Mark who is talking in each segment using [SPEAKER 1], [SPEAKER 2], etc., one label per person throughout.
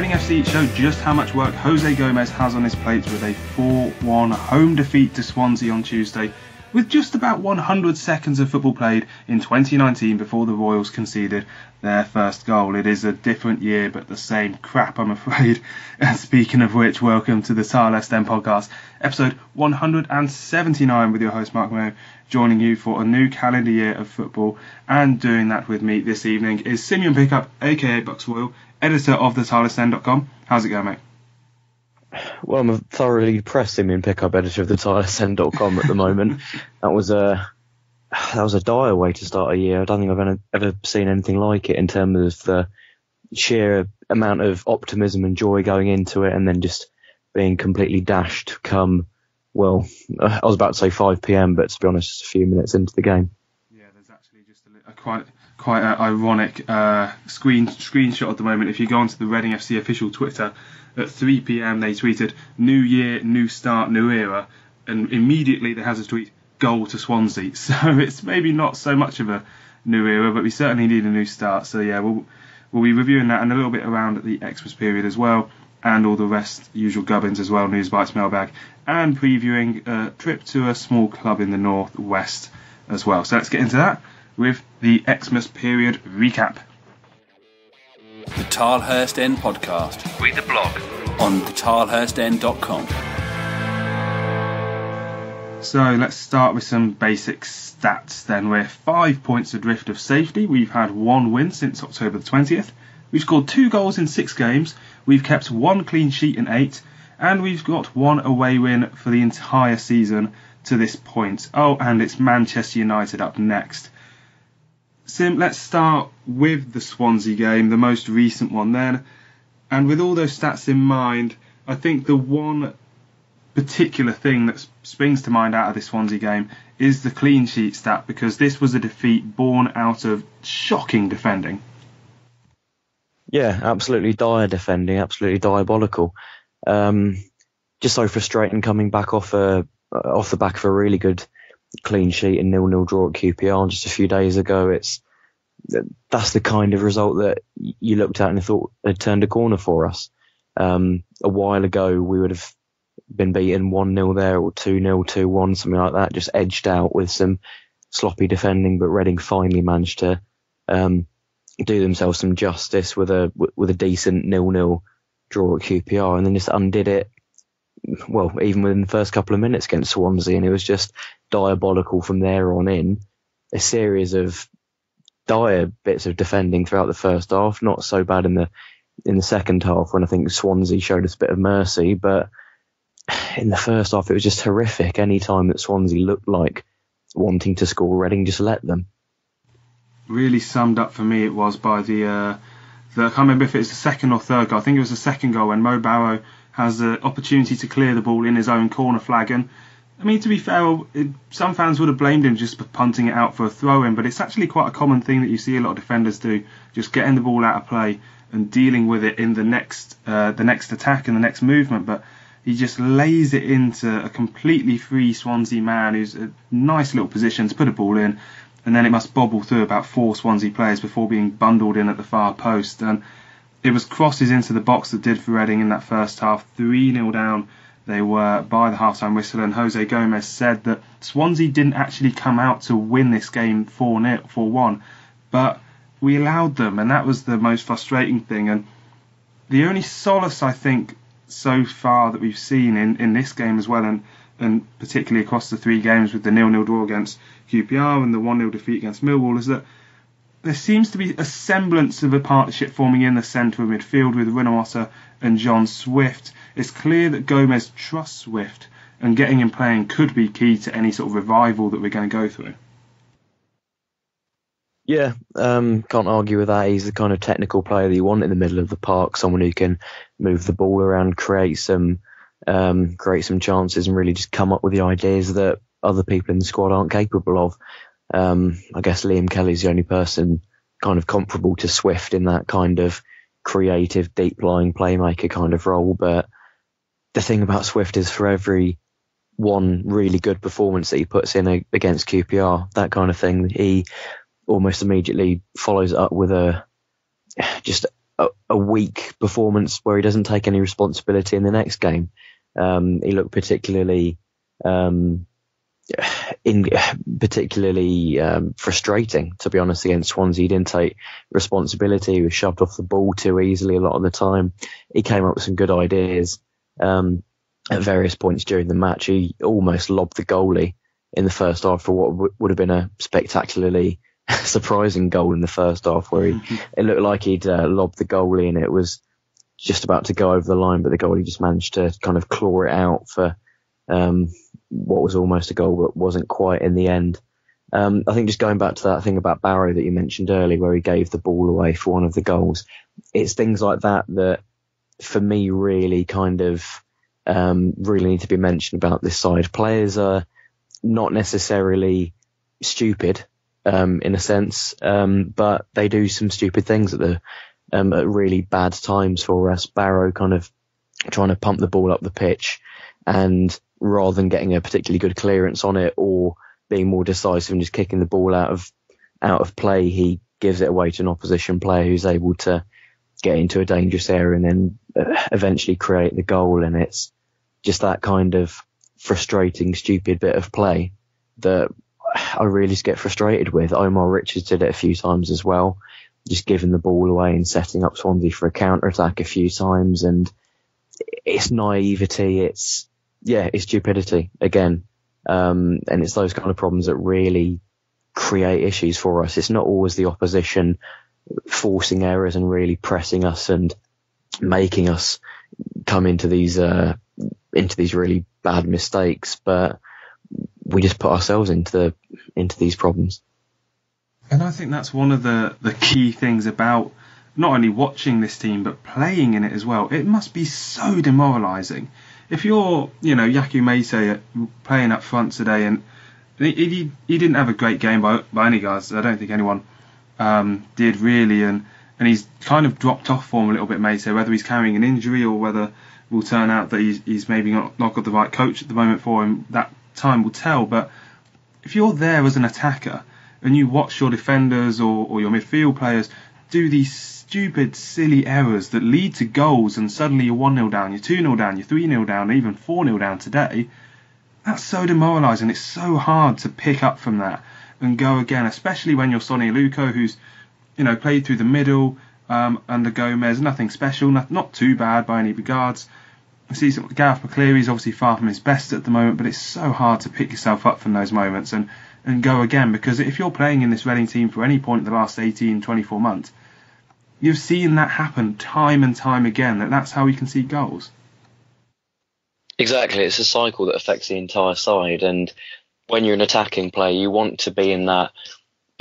[SPEAKER 1] Reading FC showed just how much work Jose Gomes has on his plate with a 4-1 home defeat to Swansea on Tuesday, with just about 100 seconds of football played in 2019 before the Royals conceded their first goal. It is a different year, but the same crap, I'm afraid. And speaking of which, welcome to the Tilehurst End podcast, episode 179 with your host Marc Mayo, joining you for a new calendar year of football. And doing that with me this evening is Simeon Pickup, aka BucksRoyal, editor of the TilehurstEnd.com. How's it going, mate?
[SPEAKER 2] Well, I'm a thoroughly depressed Simeon Pickup, editor of the TilehurstEnd.com at the moment. That was a dire way to start a year. I don't think I've ever seen anything like it in terms of the sheer amount of optimism and joy going into it, and then just being completely dashed come, well, I was about to say 5 p.m, but to be honest, just a few minutes into the game.
[SPEAKER 1] Yeah, there's actually just a quite an ironic screenshot at the moment. If you go onto the Reading FC official Twitter, at 3 p.m. they tweeted "New Year, New Start, New Era," and immediately there has a tweet "Goal to Swansea." So it's maybe not so much of a new era, but we certainly need a new start. So yeah, we'll be reviewing that and a little bit around the Xmas period as well, and all the rest, usual gubbins as well, Newsbites, Mailbag, and previewing a trip to a small club in the northwest as well. So let's get into that with the Xmas period recap.
[SPEAKER 3] The Tilehurst End podcast. Read the blog on thetilehurstend.com.
[SPEAKER 1] So let's start with some basic stats then. We're 5 points adrift of safety. We've had one win since October the 20th. We've scored 2 goals in 6 games. We've kept 1 clean sheet in 8. And we've got 1 away win for the entire season to this point. Oh, and it's Manchester United up next. Sim, let's start with the Swansea game, the most recent one then. And with all those stats in mind, I think the one particular thing that springs to mind out of this Swansea game is the clean sheet stat, because this was a defeat born out of shocking defending.
[SPEAKER 2] Yeah, absolutely dire defending, absolutely diabolical. Just so frustrating coming back off the back of a really good clean sheet and 0-0 draw at QPR just a few days ago. That's the kind of result that you looked at and thought had turned a corner for us. A while ago, we would have been beaten 1-0 there, or 2-0, 2-1, something like that, just edged out with some sloppy defending. But Reading finally managed to do themselves some justice with a decent 0-0 draw at QPR, and then just undid it. Well, even within the first couple of minutes against Swansea, and it was just diabolical from there on in. A series of dire bits of defending throughout the first half, not so bad in the second half when I think Swansea showed us a bit of mercy, but in the first half it was just horrific. Any time that Swansea looked like wanting to score, Reading just let them.
[SPEAKER 1] Really summed up for me it was by the I can't remember if it was the second or third goal. I think it was the second goal when Mo Barrow has the opportunity to clear the ball in his own corner flag. And I mean, to be fair, some fans would have blamed him just for punting it out for a throw-in, but it's actually quite a common thing that you see a lot of defenders do, just getting the ball out of play and dealing with it in the next attack and the next movement. But he just lays it into a completely free Swansea man who's a nice little position to put a ball in, and then it must bobble through about 4 Swansea players before being bundled in at the far post. And it was crosses into the box that did for Reading in that first half. 3-0 down they were by the half-time whistle, and Jose Gomes said that Swansea didn't actually come out to win this game 4-1, but we allowed them, and that was the most frustrating thing. And the only solace, I think, so far that we've seen in this game as well, and particularly across the 3 games with the 0-0 draw against QPR and the 1-0 defeat against Millwall, is that there seems to be a semblance of a partnership forming in the centre of midfield with Rinomhota and John Swift. It's clear that Gomes trusts Swift, and getting him playing could be key to any sort of revival that we're going to go through.
[SPEAKER 2] Yeah, can't argue with that. He's the kind of technical player that you want in the middle of the park, someone who can move the ball around, create some chances, and really just come up with the ideas that other people in the squad aren't capable of. I guess Liam Kelly's the only person kind of comparable to Swift in that kind of creative, deep-lying playmaker kind of role. But the thing about Swift is, for every one really good performance that he puts in against QPR, that kind of thing, he almost immediately follows it up with just a weak performance where he doesn't take any responsibility in the next game. He looked particularly frustrating, to be honest, against Swansea. He didn't take responsibility. He was shoved off the ball too easily a lot of the time. He came up with some good ideas at various points during the match. He almost lobbed the goalie in the first half for what would have been a spectacularly surprising goal in the first half, where it looked like he'd lobbed the goalie and it was just about to go over the line, but the goalie just managed to kind of claw it out for what was almost a goal but wasn't quite in the end. I think just going back to that thing about Barrow that you mentioned earlier, where he gave the ball away for one of the goals, it's things like that that for me really kind of really need to be mentioned about this side. Players are not necessarily stupid in a sense, but they do some stupid things at really bad times for us. Barrow kind of trying to pump the ball up the pitch, and rather than getting a particularly good clearance on it or being more decisive and just kicking the ball out of play, he gives it away to an opposition player who's able to get into a dangerous area and then eventually create the goal. And it's just that kind of frustrating, stupid bit of play that I really just get frustrated with. Omar Richards did it a few times as well, just giving the ball away and setting up Swansea for a counter-attack a few times. And it's naivety, it's stupidity again. And it's those kind of problems that really create issues for us. It's not always the opposition forcing errors and really pressing us and making us come into these really bad mistakes, but we just put ourselves into these problems.
[SPEAKER 1] And I think that's one of the key things about not only watching this team but playing in it as well. It must be so demoralising. If you're, Yaku Meite playing up front today, and he didn't have a great game by any guys. I don't think anyone did really, and he's kind of dropped off form a little bit, Meite, whether he's carrying an injury or whether it will turn out that he's maybe not got the right coach at the moment for him. That time will tell. But if you're there as an attacker and you watch your defenders or your midfield players do these stupid, silly errors that lead to goals, and suddenly you're 1-0 down, you're 2-0 down, you're 3-0 down, even 4-0 down today, that's so demoralising. It's so hard to pick up from that and go again, especially when you're Sonny Aluko, who's played through the middle under Gomes, nothing special, not too bad by any regards. I see Gareth McCleary's obviously far from his best at the moment, but it's so hard to pick yourself up from those moments and go again, because if you're playing in this Reading team for any point in the last 18, 24 months, you've seen that happen time and time again, that's how you can see goals.
[SPEAKER 2] Exactly, it's a cycle that affects the entire side, and when you're an attacking player, you want to be in that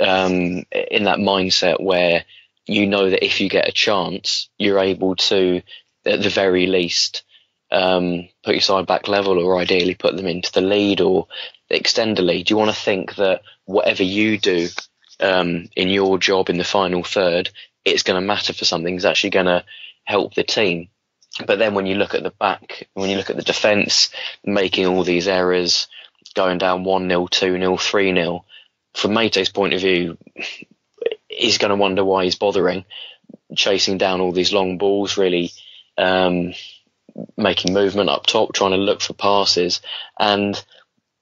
[SPEAKER 2] mindset where you know that if you get a chance, you're able to, at the very least, put your side back level, or ideally put them into the lead or extend the lead. You want to think that whatever you do in your job in the final third, it's going to matter for something. It's actually going to help the team. But then when you look at the back, when you look at the defence, making all these errors, going down 1-0, 2-0, 3-0, from Meite's point of view, he's going to wonder why he's bothering chasing down all these long balls, really making movement up top, trying to look for passes. And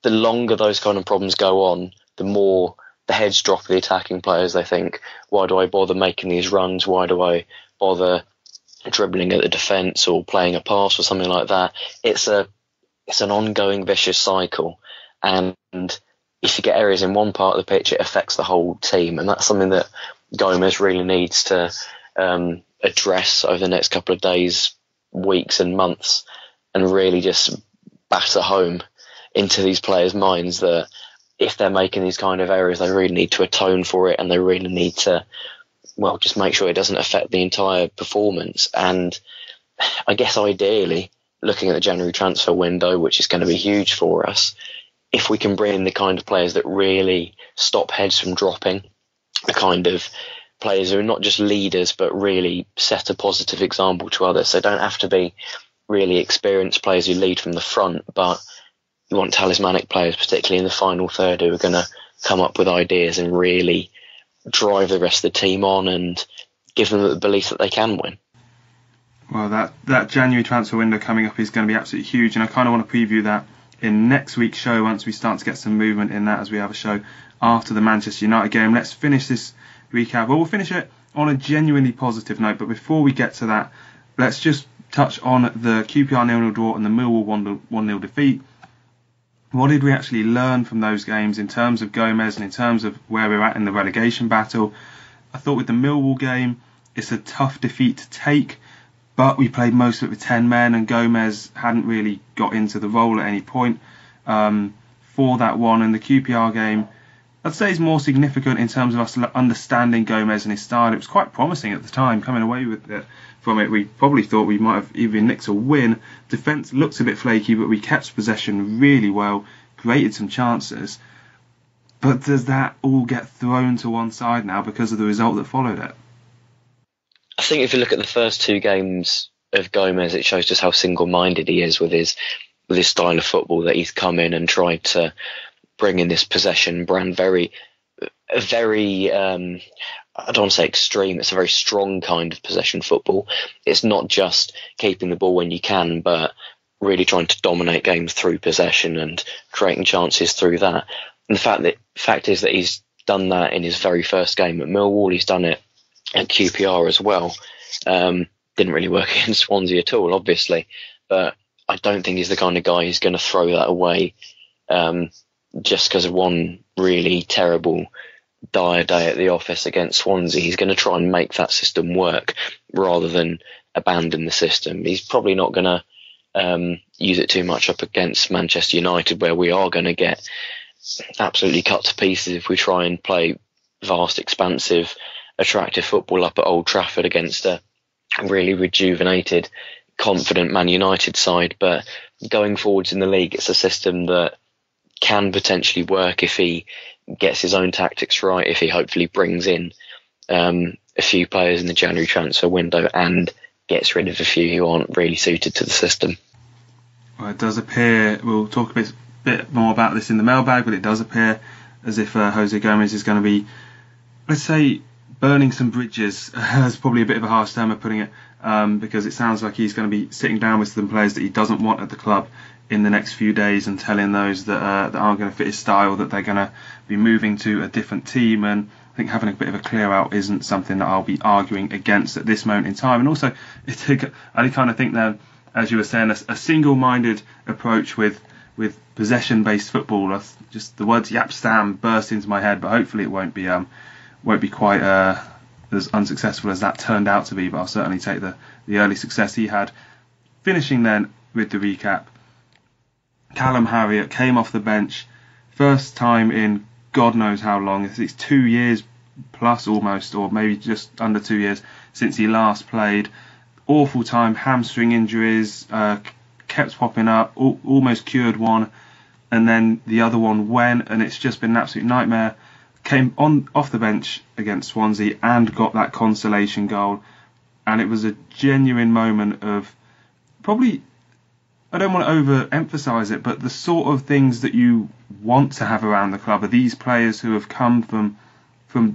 [SPEAKER 2] the longer those kind of problems go on, the more the heads drop of the attacking players. They think, why do I bother making these runs? Why do I bother dribbling at the defence or playing a pass or something like that? It's an ongoing vicious cycle. And if you get errors in one part of the pitch, it affects the whole team. And that's something that Gomes really needs to address over the next couple of days, weeks and months, and really just batter home into these players' minds that if they're making these kind of errors, they really need to atone for it, and they really need to, just make sure it doesn't affect the entire performance. And I guess ideally, looking at the January transfer window, which is going to be huge for us, if we can bring in the kind of players that really stop heads from dropping, the kind of players who are not just leaders but really set a positive example to others. They don't have to be really experienced players who lead from the front, but you want talismanic players, particularly in the final third, who are going to come up with ideas and really drive the rest of the team on and give them the belief that they can win.
[SPEAKER 1] Well, that January transfer window coming up is going to be absolutely huge, and I kind of want to preview that in next week's show once we start to get some movement in that, as we have a show after the Manchester United game. Let's finish this recap. Well, we'll finish it on a genuinely positive note, but before we get to that, let's just touch on the QPR 0-0 draw and the Millwall 1-0 defeat. What did we actually learn from those games in terms of Gomes and in terms of where we're at in the relegation battle? I thought with the Millwall game, it's a tough defeat to take, but we played most of it with 10 men and Gomes hadn't really got into the role at any point for that one. And the QPR game, I'd say, is more significant in terms of us understanding Gomes and his style. It was quite promising at the time, coming away with it. From it, we probably thought we might have even nicked a win. Defence looked a bit flaky, but we kept possession really well, created some chances. But does that all get thrown to one side now because of the result that followed it?
[SPEAKER 2] I think if you look at the first two games of Gomes, it shows just how single-minded he is with his style of football, that he's come in and tried to bring in this possession brand, very I don't want to say extreme, it's a very strong kind of possession football. It's not just keeping the ball when you can, but really trying to dominate games through possession and creating chances through that. And the fact is that he's done that in his very first game at Millwall. He's done it at QPR as well. Didn't really work against Swansea at all, obviously, but I don't think he's the kind of guy who's going to throw that away just because of one really terrible dire day at the office against Swansea. He's going to try and make that system work rather than abandon the system. He's probably not going to use it too much up against Manchester United, where we are going to get absolutely cut to pieces if we try and play vast, expansive, attractive football up at Old Trafford against a really rejuvenated, confident Man United side. But going forwards in the league, it's a system that can potentially work if he gets his own tactics right, if he hopefully brings in a few players in the January transfer window and gets rid of a few who aren't really suited to the system.
[SPEAKER 1] Well, it does appear, we'll talk a bit more about this in the mailbag, but it does appear as if Jose Gomes is going to be, let's say, burning some bridges. That's probably a bit of a harsh term of putting it, because it sounds like he's going to be sitting down with some players that he doesn't want at the club in the next few days and telling those that aren't going to fit his style that they're going to be moving to a different team. And I think having a bit of a clear out isn't something that I'll be arguing against at this moment in time. And also, I kind of think that, as you were saying, a single-minded approach with possession-based football. Just the words Yapstam burst into my head, but hopefully it won't be quite as unsuccessful as that turned out to be. But I'll certainly take the early success he had. Finishing then with the recap. Callum Harriott came off the bench, first time in God knows how long. It's 2 years plus almost, or maybe just under 2 years since he last played. Awful time, hamstring injuries kept popping up, almost cured one, and then the other one went, and it's just been an absolute nightmare. Came off the bench against Swansea and got that consolation goal, and it was a genuine moment of probably, I don't want to overemphasise it, but the sort of things that you want to have around the club are these players who have come from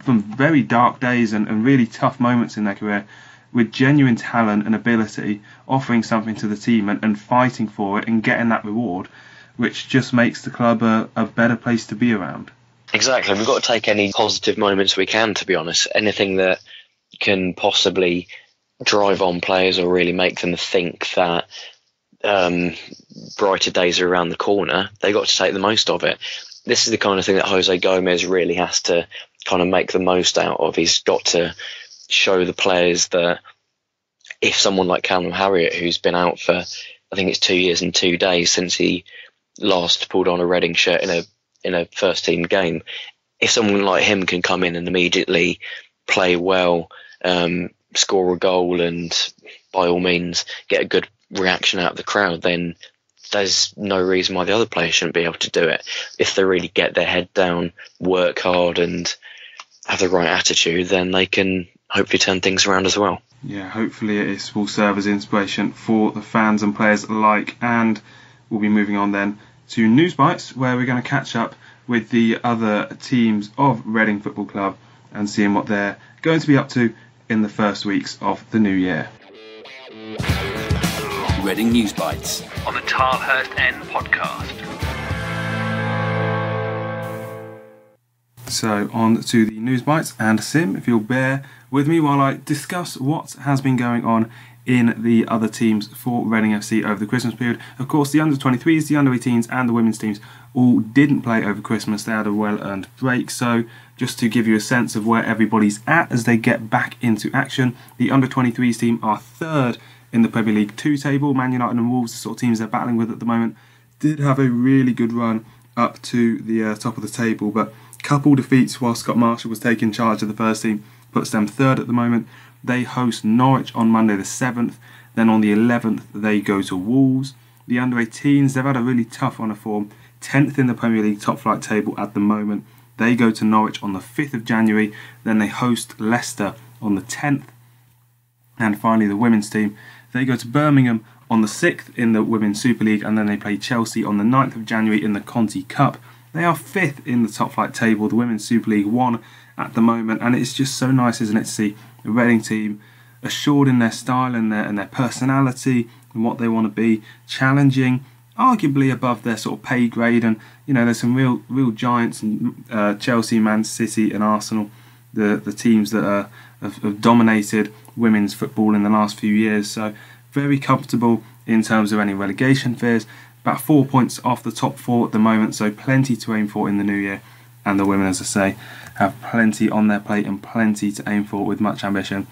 [SPEAKER 1] very dark days and really tough moments in their career with genuine talent and ability, offering something to the team and fighting for it and getting that reward, which just makes the club a better place to be around.
[SPEAKER 2] Exactly. We've got to take any positive moments we can, to be honest. Anything that can possibly drive on players or really make them think that brighter days are around the corner, they got to take the most of it. This is the kind of thing that Jose Gomes really has to kind of make the most out of. He's got to show the players that if someone like Callum Harriott, who's been out for, I think it's 2 years and 2 days since he last pulled on a Reading shirt in a first team game, if someone like him can come in and immediately play well, score a goal and by all means get a good reaction out of the crowd, then there's no reason why the other players shouldn't be able to do it. If they really get their head down, work hard and have the right attitude, then they can hopefully turn things around as well.
[SPEAKER 1] Yeah, hopefully it will serve as inspiration for the fans and players alike. And we'll be moving on then to Newsbites, where we're going to catch up with the other teams of Reading Football Club and seeing what they're going to be up to in the first weeks of the new year.
[SPEAKER 3] Reading Newsbites on the Tilehurst End podcast.
[SPEAKER 1] So on to the Newsbites, and Sim, if you'll bear with me while I discuss what has been going on in the other teams for Reading FC over the Christmas period. Of course, the under-23s, the under-18s and the women's teams all didn't play over Christmas. They had a well-earned break. So just to give you a sense of where everybody's at as they get back into action, the under-23s team are third in the Premier League 2 table. Man United and Wolves, the sort of teams they're battling with at the moment, did have a really good run up to the top of the table, but couple defeats while Scott Marshall was taking charge of the first team puts them third at the moment. They host Norwich on Monday the 7th. Then on the 11th, they go to Wolves. The under-18s, they've had a really tough run of form. 10th in the Premier League top flight table at the moment. They go to Norwich on the 5th of January. Then they host Leicester on the 10th. And finally, the women's team, they go to Birmingham on the 6th in the Women's Super League. And then they play Chelsea on the 9th of January in the Conti Cup. They are 5th in the top flight table, the Women's Super League 1 at the moment. And it's just so nice, isn't it, to see the Reading team assured in their style and their personality and what they want to be, challenging, arguably above their sort of pay grade. And, you know, there's some real giants in Chelsea, Man City and Arsenal, the teams that have dominated women's football in the last few years. So very comfortable in terms of any relegation fears. About 4 points off the top 4 at the moment, so plenty to aim for in the new year. And the women, as I say, have plenty on their plate and plenty to aim for with much ambition.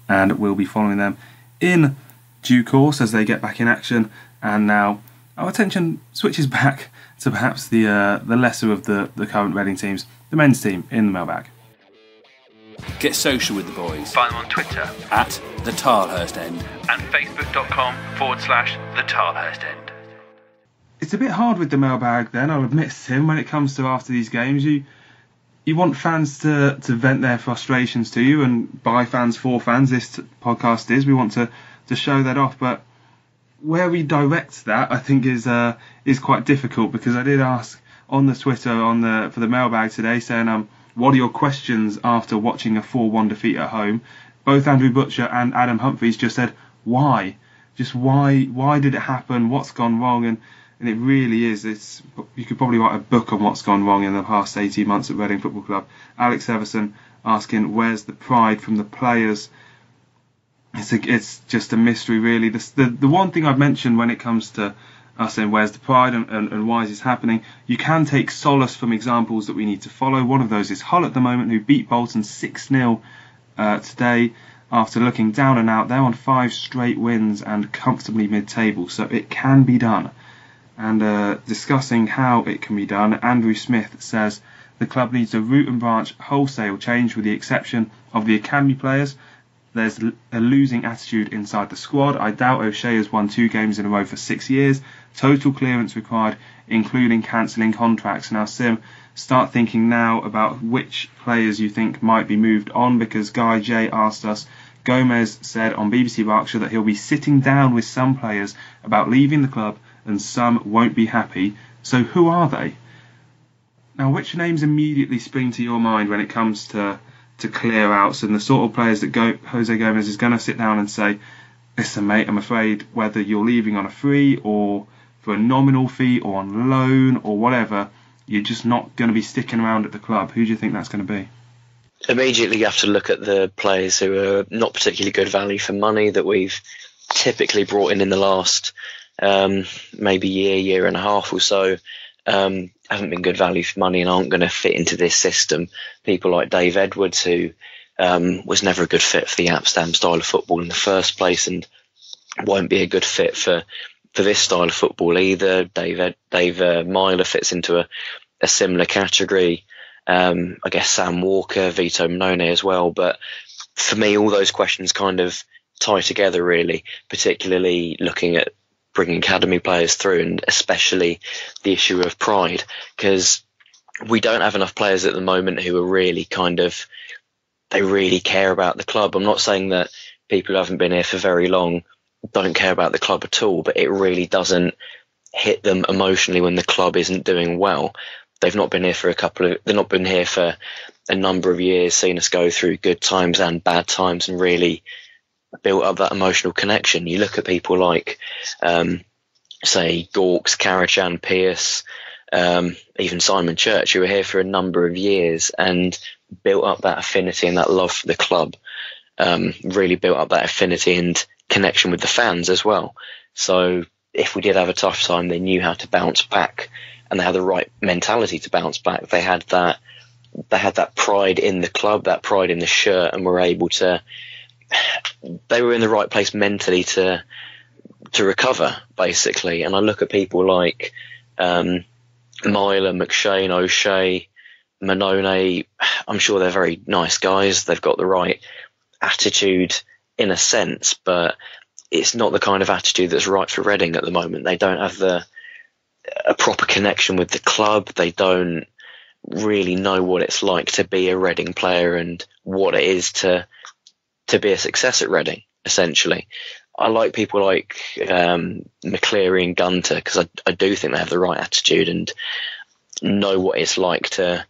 [SPEAKER 1] And we'll be following them in due course as they get back in action. And now our attention switches back to perhaps the lesser of the current Reading teams, the men's team in the Mailbag.
[SPEAKER 3] Get social with the boys.
[SPEAKER 4] Find them on Twitter
[SPEAKER 3] at the Tilehurst End
[SPEAKER 4] and facebook.com/the Tilehurst End.
[SPEAKER 1] It's a bit hard with the Mailbag then, I'll admit, Tim, when it comes to after these games. You want fans to vent their frustrations to you, and by fans for fans, this podcast is. We want to show that off, but where we direct that, I think, is quite difficult, because I did ask on the Twitter for the Mailbag today, saying, what are your questions after watching a 4-1 defeat at home? Both Andrew Butcher and Adam Humphreys just said, why? Just why did it happen? What's gone wrong? And it really is. You could probably write a book on what's gone wrong in the past 18 months at Reading Football Club. Alex Everson asking, where's the pride from the players? It's just a mystery, really. The one thing I've mentioned when it comes to us saying where's the pride and why is this happening, you can take solace from examples that we need to follow. One of those is Hull at the moment, who beat Bolton 6-0 today after looking down and out. They're on 5 straight wins and comfortably mid-table, so it can be done. And discussing how it can be done, Andrew Smith says the club needs a root and branch wholesale change with the exception of the academy players. There's a losing attitude inside the squad. I doubt O'Shea has won 2 games in a row for 6 years. Total clearance required, including cancelling contracts. Now, Sim, start thinking now about which players you think might be moved on, because Guy J asked us, Gomez said on BBC Berkshire that he'll be sitting down with some players about leaving the club and some won't be happy. So who are they? Now, which names immediately spring to your mind when it comes to clear outs and the sort of players that Jose Gomes is going to sit down and say, listen, mate, I'm afraid whether you're leaving on a free or for a nominal fee or on loan or whatever, you're just not going to be sticking around at the club. Who do you think that's going to be?
[SPEAKER 2] Immediately you have to look at the players who are not particularly good value for money that we've typically brought in the last maybe year and a half or so. Haven't been good value for money and aren't going to fit into this system. People like Dave Edwards, who was never a good fit for the Amsterdam style of football in the first place and won't be a good fit for this style of football either. Dave Myler fits into a similar category. I guess Sam Walker, Vito Minone as well. But for me, all those questions kind of tie together, really, particularly looking at bringing academy players through, and especially the issue of pride, because we don't have enough players at the moment who are really they really care about the club. I'm not saying that people who haven't been here for very long don't care about the club at all, but it really doesn't hit them emotionally when the club isn't doing well. They've not been here for they've not been here for a number of years, seen us go through good times and bad times, and really built up that emotional connection. You look at people like, say, Gawkes, Karachan, Pearce, even Simon Church, who were here for a number of years and built up that affinity and that love for the club, really built up that affinity and connection with the fans as well. So if we did have a tough time, they knew how to bounce back, and they had the right mentality to bounce back. They had that pride in the club, that pride in the shirt, and were able to, they were in the right place mentally to recover, basically. And I look at people like Myler, McShane, O'Shea, Manone. I'm sure they're very nice guys. They've got the right attitude in a sense, but it's not the kind of attitude that's right for Reading at the moment. They don't have a proper connection with the club. They don't really know what it's like to be a Reading player and what it is to be a success at Reading, essentially. I like people like McCleary and Gunter, because I do think they have the right attitude and know what it's like to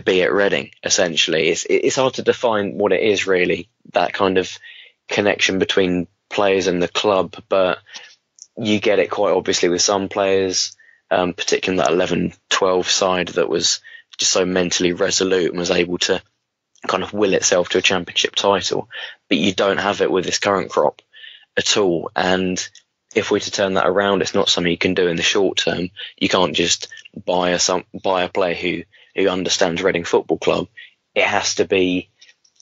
[SPEAKER 2] be at Reading, essentially. It's hard to define what it is, really, that kind of connection between players and the club, but you get it quite obviously with some players, particularly in that 11-12 side that was just so mentally resolute and was able to kind of will itself to a championship title. But you don't have it with this current crop at all. And if we're to turn that around, it's not something you can do in the short term. You can't just buy a player who understands Reading Football Club. It has to be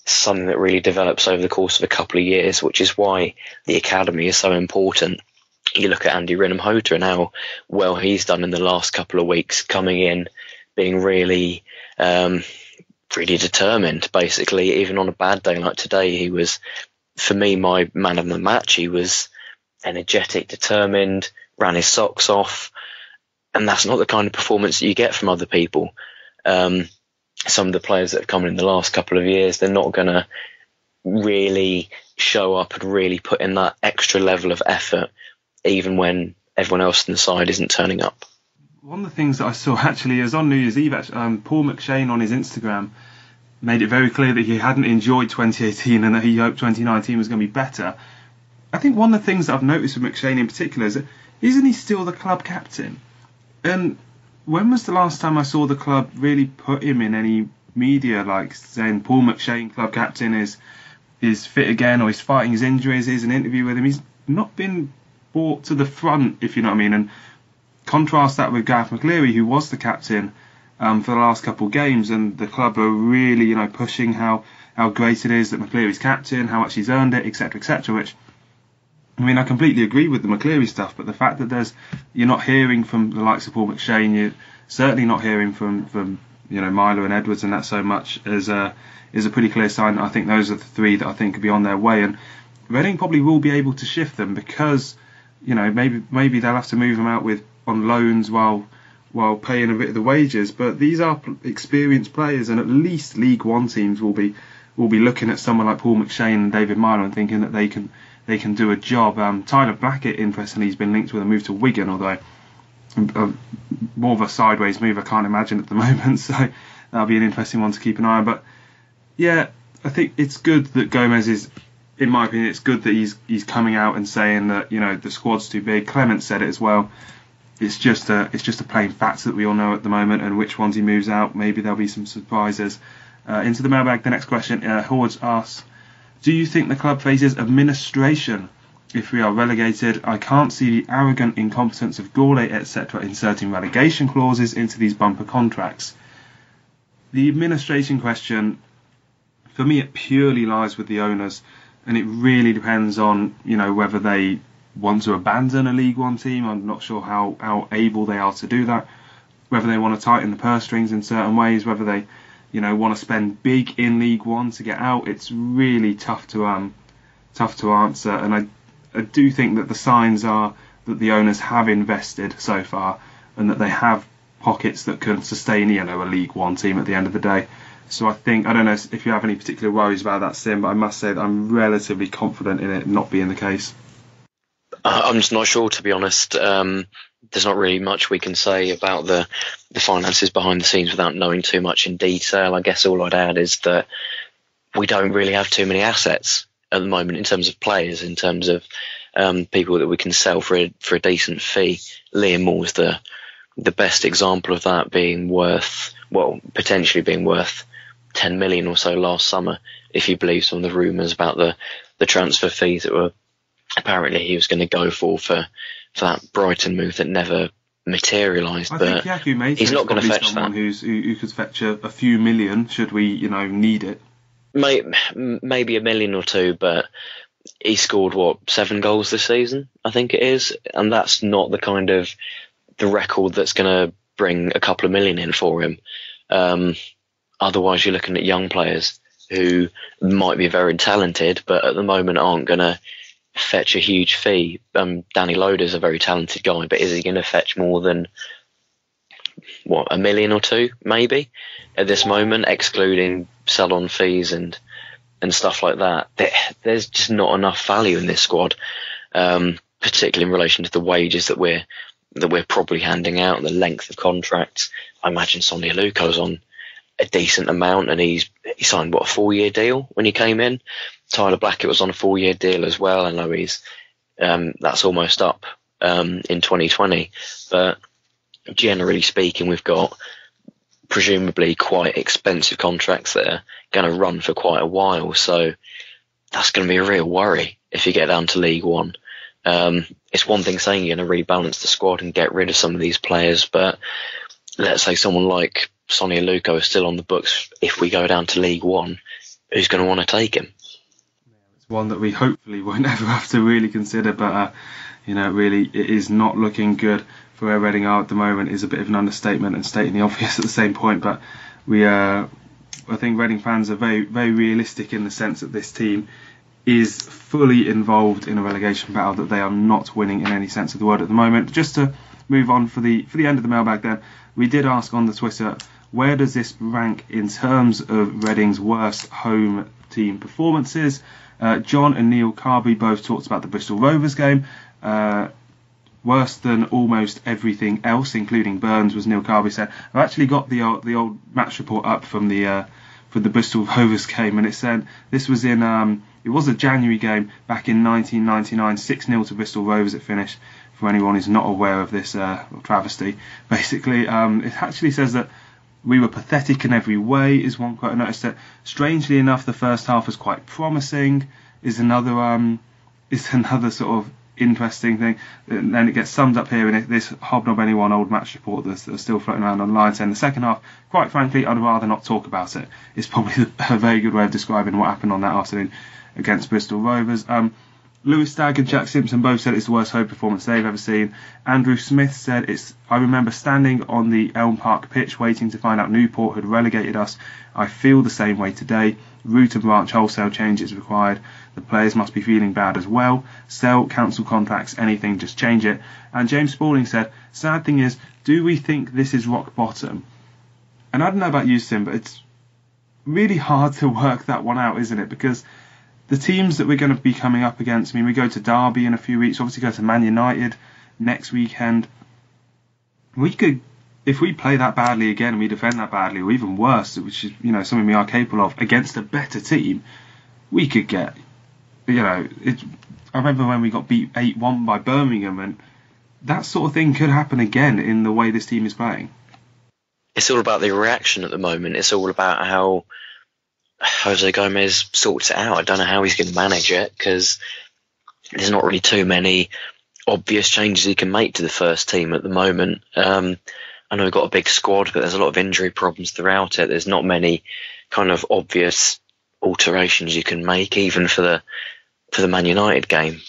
[SPEAKER 2] something that really develops over the course of a couple of years, which is why the academy is so important. You look at Andy Rinham-Hota and how well he's done in the last couple of weeks, coming in, being really determined, basically. Even on a bad day like today, he was, for me, my man of the match. He was energetic, determined, ran his socks off, and that's not the kind of performance that you get from other people. Some of the players that have come in the last couple of years, they're not going to really show up and really put in that extra level of effort, even when everyone else in the side isn't turning up.
[SPEAKER 1] One of the things that I saw actually is on New Year's Eve, Paul McShane on his Instagram made it very clear that he hadn't enjoyed 2018 and that he hoped 2019 was going to be better. I think one of the things that I've noticed with McShane in particular is that isn't he still the club captain? And when was the last time I saw the club really put him in any media, like saying Paul McShane, club captain, is fit again, or he's fighting his injuries? Here's an interview with him. He's not been brought to the front, if you know what I mean. And contrast that with Gareth McCleary, who was the captain for the last couple of games, and the club are really, pushing how great it is that McCleary's captain, how much he's earned it, etc., etc. Which, I mean, I completely agree with the McCleary stuff, but the fact that you're not hearing from the likes of Paul McShane, you're certainly not hearing from Milo and Edwards and that so much is a pretty clear sign. I think those are the three that I think could be on their way, and Reading probably will be able to shift them because maybe they'll have to move them out on loans while paying a bit of the wages. But these are experienced players, and at least League One teams will be looking at someone like Paul McShane and David Milo and thinking that they can do a job. Tyler Blackett, interestingly, has been linked with a move to Wigan, although more of a sideways move I can't imagine at the moment, so that'll be an interesting one to keep an eye on. But yeah, I think it's good that Gomes is, in my opinion, it's good that he's coming out and saying that the squad's too big. Clement said it as well. It's just a plain fact that we all know at the moment, and which ones he moves out, maybe there'll be some surprises. Into the mailbag, the next question, Hordes asks, do you think the club faces administration if we are relegated? I can't see the arrogant incompetence of Gourlay, etc. inserting relegation clauses into these bumper contracts. The administration question, for me, it purely lies with the owners, and it really depends on whether they want to abandon a League One team. I'm not sure how able they are to do that, whether they want to tighten the purse strings in certain ways, whether they want to spend big in League One to get out. It's really tough to answer, and I do think that the signs are that the owners have invested so far and that they have pockets that can sustain a League One team at the end of the day. So I don't know if you have any particular worries about that, Sim, but I must say that I'm relatively confident in it not being the case.
[SPEAKER 2] I'm just not sure, to be honest. there's not really much we can say about the finances behind the scenes without knowing too much in detail. I guess all I'd add is that we don't really have too many assets at the moment in terms of players, in terms of people that we can sell for a decent fee. Liam Moore's the best example of that, potentially being worth 10 million or so last summer, if you believe some of the rumours about the transfer fees that were apparently he was going to go for that Brighton move that never materialised. But he's not going to fetch that.
[SPEAKER 1] Who could fetch a few million should we, need it.
[SPEAKER 2] Maybe a million or two, but he scored 7 goals this season, I think it is, and that's not the record that's going to bring a couple of million in for him. Otherwise, you're looking at young players who might be very talented, but at the moment aren't going to fetch a huge fee. Danny Loader's a very talented guy, but is he going to fetch more than a million or two, maybe, at this moment, excluding sell-on fees and stuff like that? There's just not enough value in this squad, particularly in relation to the wages that we're probably handing out and the length of contracts. I imagine Sonny Aluko's on a decent amount, and he signed a 4-year deal when he came in. Tyler Blackett was on a 4-year deal as well. I know he's that's almost up in 2020, but generally speaking, we've got presumably quite expensive contracts that are going to run for quite a while. So that's going to be a real worry if you get down to League One. It's one thing saying you're going to rebalance the squad and get rid of some of these players, but let's say someone like Sonny Aluko is still on the books. If we go down to League One, who's going to want to take him?
[SPEAKER 1] It's one that we hopefully won't ever have to really consider, but really it is not looking good for where Reading are at the moment. Is a bit of an understatement and stating the obvious at the same point, but I think Reading fans are very, very realistic in the sense that this team is fully involved in a relegation battle that they are not winning in any sense of the word at the moment. Just to move on for the end of the mailbag then, we did ask on the Twitter, where does this rank in terms of Reading's worst home team performances? John and Neil Carby both talked about the Bristol Rovers game. Worse than almost everything else, including Burns, was Neil Carby said. I've actually got the old match report up from the Bristol Rovers game, and it said this was in it was a January game back in 1999, 6-0 to Bristol Rovers it finished. For anyone who's not aware of this travesty, basically, it actually says that we were pathetic in every way, is one quote. I noticed that, strangely enough, the first half was quite promising, is another sort of interesting thing. And then it gets summed up here in this Hobnob Anyone old match report that's still floating around online, saying the second half, quite frankly, I'd rather not talk about it. It's probably a very good way of describing what happened on that afternoon against Bristol Rovers. Lewis Stagg and Jack Simpson both said it's the worst home performance they've ever seen. Andrew Smith said, I remember standing on the Elm Park pitch waiting to find out Newport had relegated us. I feel the same way today. Root and branch wholesale changes required. The players must be feeling bad as well. Sell, cancel contracts, anything, just change it. And James Spaulding said, sad thing is, do we think this is rock bottom? And I don't know about you, Sim, but it's really hard to work that one out, isn't it? Because the teams that we're going to be coming up against, we go to Derby in a few weeks, obviously go to Man United next weekend. We could, if we play that badly again and we defend that badly, or even worse, which is something we are capable of, against a better team, we could get, I remember when we got beat 8-1 by Birmingham, and that sort of thing could happen again in the way this team is playing.
[SPEAKER 2] It's all about the reaction at the moment. It's all about how Jose Gomes sorts it out. I don't know how he's going to manage it, because there's not really too many obvious changes he can make to the first team at the moment. I know we've got a big squad, but there's a lot of injury problems throughout it. There's not many kind of obvious alterations you can make, even for the Man United game.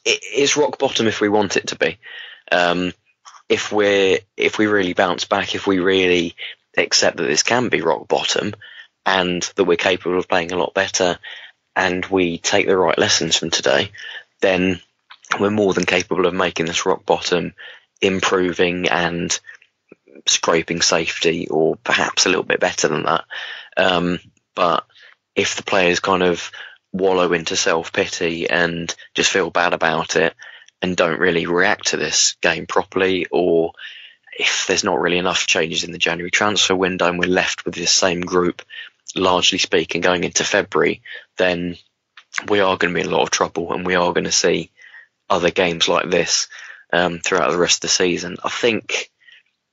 [SPEAKER 2] It's rock bottom if we want it to be. If we really bounce back, if we really accept that this can be rock bottom and that we're capable of playing a lot better, and we take the right lessons from today, then we're more than capable of making this rock bottom, improving and scraping safety, or perhaps a little bit better than that. But if the players kind of wallow into self-pity and just feel bad about it, and don't really react to this game properly, or if there's not really enough changes in the January transfer window and we're left with this same group, largely speaking, going into February, then we are going to be in a lot of trouble, and we are going to see other games like this throughout the rest of the season. I think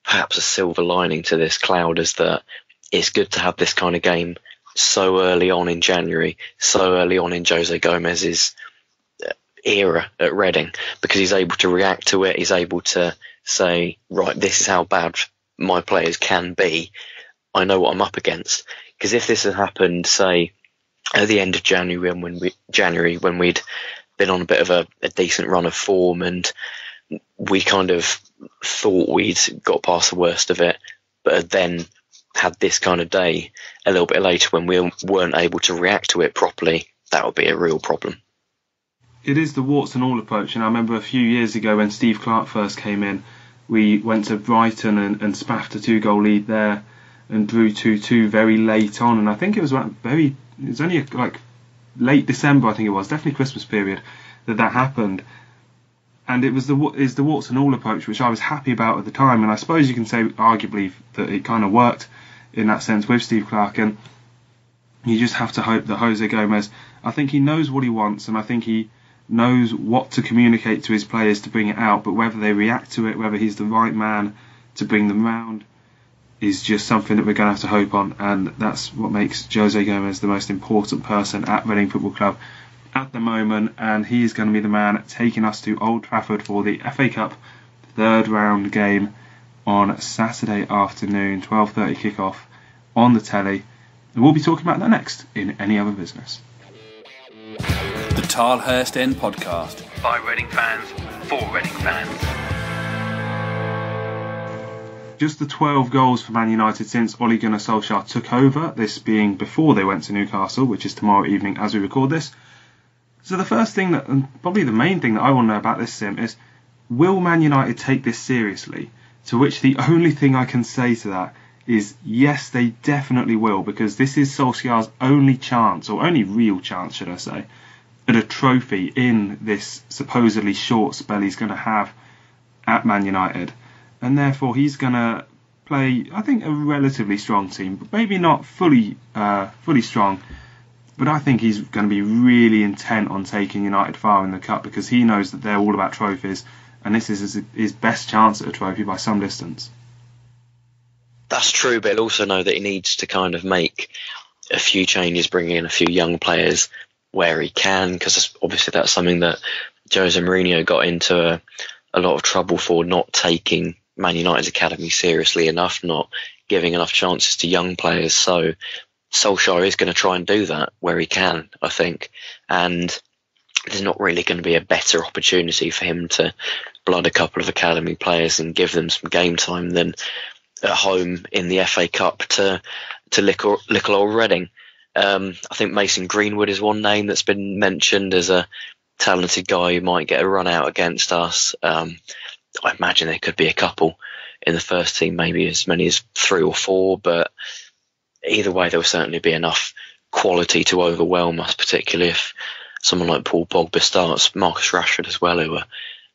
[SPEAKER 2] perhaps a silver lining to this cloud is that it's good to have this kind of game so early on in January, so early on in Jose Gomez's era at Reading, because he's able to react to it. He's able to say, right, this is how bad my players can be. I know what I'm up against. Because if this had happened, say, at the end of January, when we'd been on a bit of a decent run of form and we kind of thought we'd got past the worst of it, but then had this kind of day a little bit later when we weren't able to react to it properly, that would be a real problem.
[SPEAKER 1] It is the warts and all approach, and I remember a few years ago when Steve Clarke first came in, we went to Brighton and spaffed a 2-goal lead there and drew 2-2 very late on, and I think it was only like late December, I think it was, definitely Christmas period, that happened. And it was the warts and all approach, which I was happy about at the time, and I suppose you can say arguably that it kind of worked in that sense with Steve Clarke, and you just have to hope that Jose Gomes, I think he knows what he wants, and I think he knows what to communicate to his players to bring it out, but whether they react to it, whether he's the right man to bring them round, is just something that we're going to have to hope on, and that's what makes Jose Gomes the most important person at Reading Football Club at the moment, and he's going to be the man taking us to Old Trafford for the FA Cup third round game on Saturday afternoon, 12:30 kickoff on the telly, and we'll be talking about that next in Any Other Business.
[SPEAKER 3] The Tilehurst End podcast by Reading fans for Reading fans.
[SPEAKER 1] Just the 12 goals for Man United since Ole Gunnar Solskjaer took over, this being before they went to Newcastle, which is tomorrow evening as we record this. So the first thing that, and probably the main thing that I want to know about this, Sim, is will Man United take this seriously? To which the only thing I can say to that is yes, they definitely will, because this is Solskjaer's only chance, or only real chance, should I say, at a trophy in this supposedly short spell he's going to have at Man United. And therefore he's going to play, I think, a relatively strong team, but maybe not fully strong. But I think he's going to be really intent on taking United far in the Cup, because he knows that they're all about trophies, and this is his best chance at a trophy by some distance.
[SPEAKER 2] That's true, but he'll also know that he needs to kind of make a few changes, bring in a few young players where he can, because obviously that's something that Jose Mourinho got into a lot of trouble for, not taking Man United's academy seriously enough, not giving enough chances to young players. So Solskjaer is going to try and do that where he can, I think, and there's not really going to be a better opportunity for him to blood a couple of academy players and give them some game time than at home in the FA Cup to little old Reading. I think Mason Greenwood is one name that's been mentioned as a talented guy who might get a run out against us. I imagine there could be a couple in the first team, maybe as many as 3 or 4, but either way, there will certainly be enough quality to overwhelm us, particularly if someone like Paul Pogba starts, Marcus Rashford as well, who are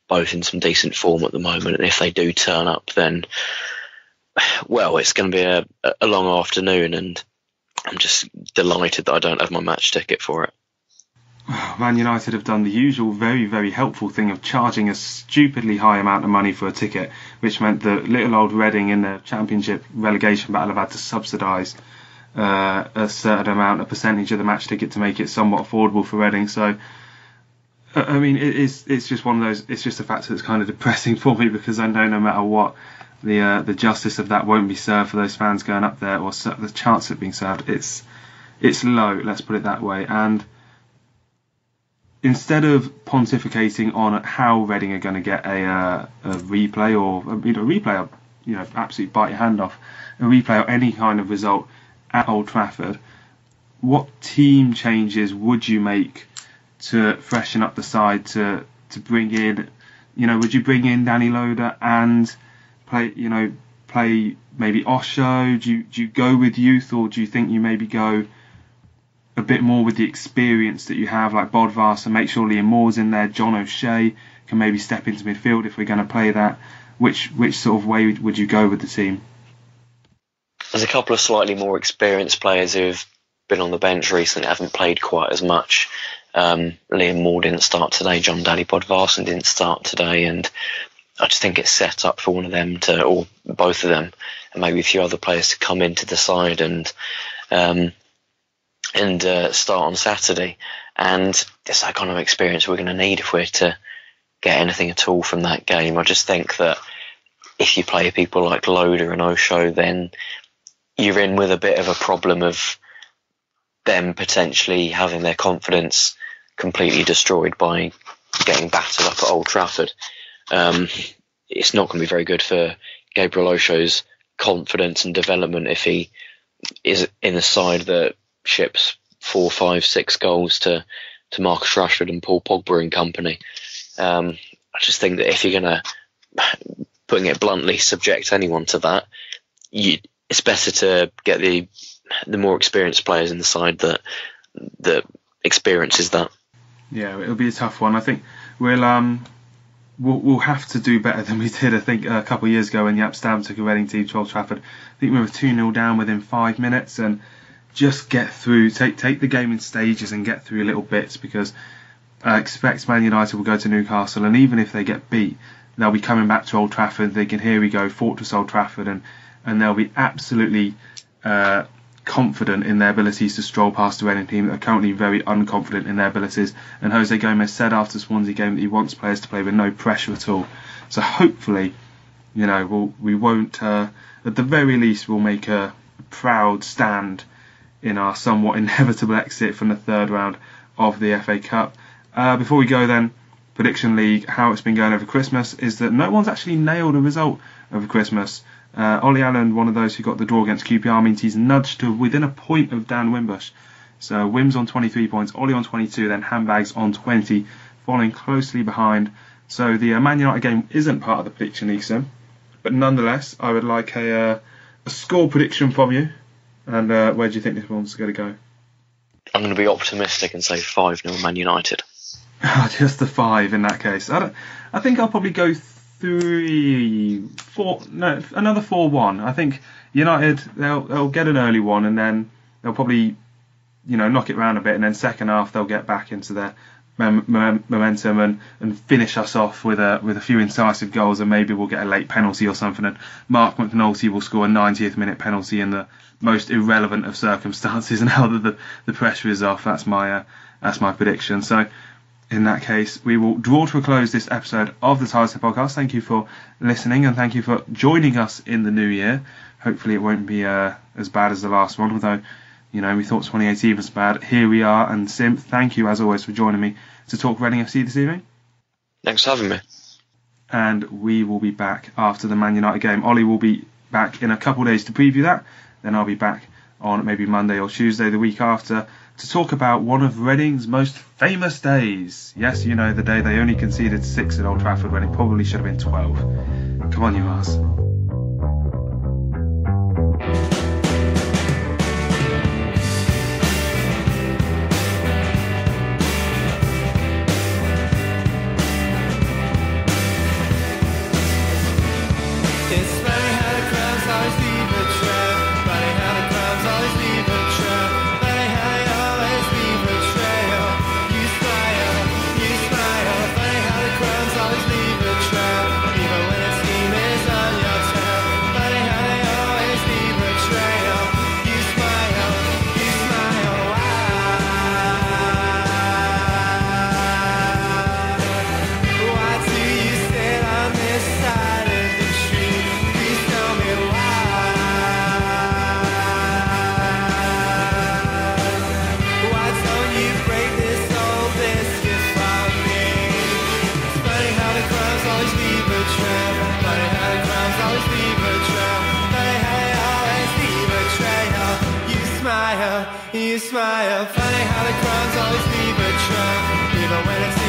[SPEAKER 2] both in some decent form at the moment. And if they do turn up, then, well, it's going to be a long afternoon, and I'm just delighted that I don't have my match ticket for it.
[SPEAKER 1] Man United have done the usual very, very helpful thing of charging a stupidly high amount of money for a ticket, which meant that little old Reading in the Championship relegation battle have had to subsidise a certain amount, a percentage of the match ticket to make it somewhat affordable for Reading. So, I mean, it's just one of those. It's just a factor that's kind of depressing for me, because I know no matter what, the justice of that won't be served for those fans going up there, or the chance of it being served. It's low. Let's put it that way. And instead of pontificating on how Reading are going to get a replay, or replay, absolutely bite your hand off, a replay or any kind of result at Old Trafford, what team changes would you make to freshen up the side, to bring in, would you bring in Danny Loader and play maybe Osho? Do you go with youth, or do you think you maybe go a bit more with the experience that you have, like Bodvarsson, and make sure Liam Moore's in there. John O'Shea can maybe step into midfield if we're going to play that. Which sort of way would you go with the team?
[SPEAKER 2] There's a couple of slightly more experienced players who've been on the bench recently, haven't played quite as much. Liam Moore didn't start today, John Daddy Bodvarsson didn't start today, and I just think it's set up for one of them to, or both of them, and maybe a few other players to come into the side and start on Saturday. And it's that kind of experience we're going to need if we're to get anything at all from that game. I just think that if you play people like Loader and Osho, then you're in with a bit of a problem of them potentially having their confidence completely destroyed by getting battered up at Old Trafford. It's not going to be very good for Gabriel Osho's confidence and development if he is in a side that ships 4, 5, 6 goals to Marcus Rashford and Paul Pogba and company. I just think that if you're going to, putting it bluntly, subject anyone to that, it's better to get the more experienced players in the side that experiences that. Yeah,
[SPEAKER 1] it'll be a tough one. I think we'll have to do better than we did, I think, a couple of years ago when the Amsterdam took a Reading team to Old Trafford. I think we were 2-0 down within 5 minutes, and just get through, take the game in stages and get through little bits, because I expect Man United will go to Newcastle, and even if they get beat, they'll be coming back to Old Trafford. They can, here we go, Fortress Old Trafford, and they'll be absolutely confident in their abilities to stroll past the Reading team that are currently very unconfident in their abilities. And Jose Gomes said after the Swansea game that he wants players to play with no pressure at all. So hopefully, we won't, at the very least, we'll make a proud stand in our somewhat inevitable exit from the third round of the FA Cup. Before we go then, Prediction League, how it's been going over Christmas is that no one's actually nailed a result over Christmas. Ollie Allen, one of those who got the draw against QPR, means he's nudged to within a point of Dan Wimbush. So Wims on 23 points, Ollie on 22, then Handbags on 20, following closely behind. So the Man United game isn't part of the Prediction League, Sim. But nonetheless, I would like a score prediction from you. And where do you think this one's going to go?
[SPEAKER 2] I'm going to be optimistic and say 5-0 Man United.
[SPEAKER 1] Just the 5 in that case. I think I'll probably go 3-4. No, another 4-1. I think United they'll get an early one, and then they'll probably knock it round a bit, and then second half they'll get back into their momentum and finish us off with a few incisive goals, and maybe we'll get a late penalty or something, and Mark McNulty will score a 90th minute penalty in the most irrelevant of circumstances, and now that the pressure is off, that's my prediction. So in that case, we will draw to a close this episode of the Tilehurst End podcast. Thank you for listening, and thank you for joining us in the new year. Hopefully it won't be as bad as the last one, although we thought 2018 was bad. Here we are, and Sim, thank you as always for joining me to talk Reading FC this evening.
[SPEAKER 2] Thanks for having me.
[SPEAKER 1] And we will be back after the Man United game. Ollie will be back in a couple of days to preview that. Then I'll be back on maybe Monday or Tuesday the week after to talk about one of Reading's most famous days. Yes, the day they only conceded 6 at Old Trafford when it probably should have been 12. Come on, you Mars.
[SPEAKER 5] You smile, funny how the crimes always leave a trail, even when it's